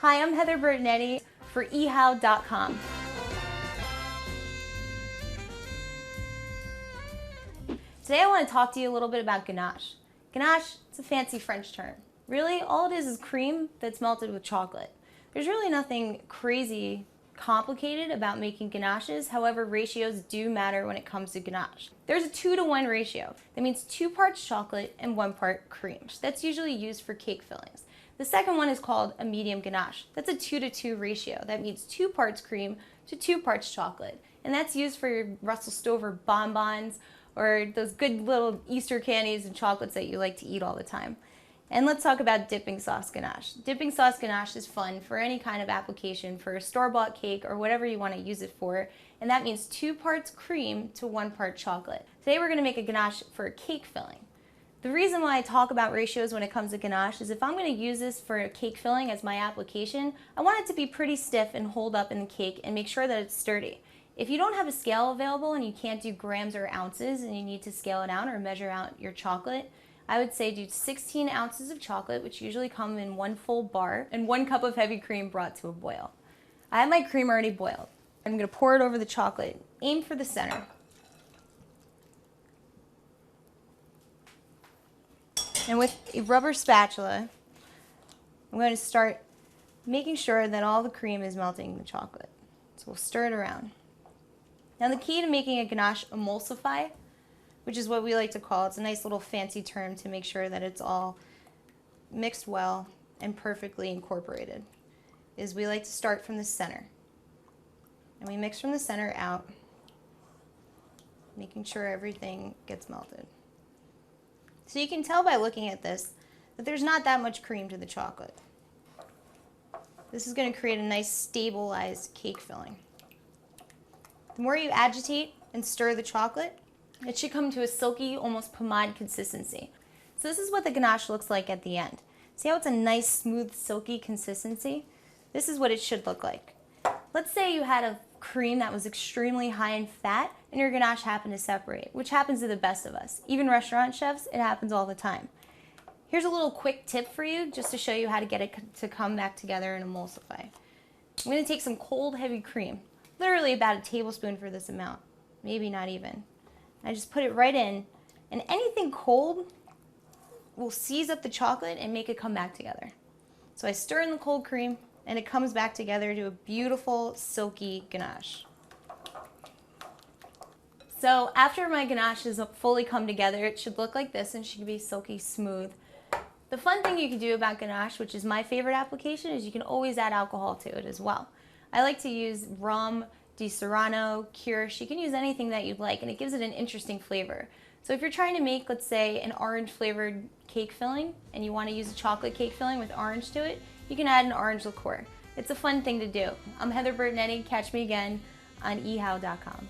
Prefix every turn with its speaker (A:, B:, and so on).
A: Hi, I'm Heather Bertinetti for ehow.com. Today I want to talk to you a little bit about ganache. Ganache, it's a fancy French term. Really, all it is cream that's melted with chocolate. There's really nothing crazy complicated about making ganaches. However, ratios do matter when it comes to ganache. There's a 2-to-1 ratio. That means 2 parts chocolate and 1 part cream. That's usually used for cake fillings. The second one is called a medium ganache. That's a 2-to-2 ratio. That means 2 parts cream to 2 parts chocolate. And that's used for your Russell Stover bonbons or those good little Easter candies and chocolates that you like to eat all the time. And let's talk about dipping sauce ganache. Dipping sauce ganache is fun for any kind of application for a store-bought cake or whatever you want to use it for. And that means 2 parts cream to 1 part chocolate. Today we're going to make a ganache for a cake filling. The reason why I talk about ratios when it comes to ganache is if I'm going to use this for a cake filling as my application, I want it to be pretty stiff and hold up in the cake and make sure that it's sturdy. If you don't have a scale available and you can't do grams or ounces and you need to scale it out or measure out your chocolate, I would say do 16 ounces of chocolate, which usually come in 1 full bar, and 1 cup of heavy cream brought to a boil. I have my cream already boiled. I'm going to pour it over the chocolate. Aim for the center. And with a rubber spatula, I'm going to start making sure that all the cream is melting in the chocolate. So we'll stir it around. Now the key to making a ganache emulsify, which is what we like to call, it's a nice little fancy term to make sure that it's all mixed well and perfectly incorporated, is we like to start from the center. And we mix from the center out, making sure everything gets melted. So you can tell by looking at this that there's not that much cream to the chocolate. This is going to create a nice stabilized cake filling. The more you agitate and stir the chocolate, it should come to a silky, almost pomade consistency. So this is what the ganache looks like at the end. See how it's a nice, smooth, silky consistency? This is what it should look like. Let's say you had a cream that was extremely high in fat and your ganache happened to separate, which happens to the best of us. Even restaurant chefs, it happens all the time. Here's a little quick tip for you just to show you how to get it to come back together and emulsify. I'm going to take some cold, heavy cream, literally about a tablespoon for this amount, maybe not even. I just put it right in, and anything cold will seize up the chocolate and make it come back together. So I stir in the cold cream, and it comes back together to a beautiful, silky ganache. So after my ganache is fully come together, it should look like this and should be silky smooth. The fun thing you can do about ganache, which is my favorite application, is you can always add alcohol to it as well. I like to use rum, Di Serrano, Kirsch. You can use anything that you'd like, and it gives it an interesting flavor. So if you're trying to make, let's say, an orange flavored cake filling, and you want to use a chocolate cake filling with orange to it, you can add an orange liqueur. It's a fun thing to do. I'm Heather Bertinetti. Catch me again on ehow.com.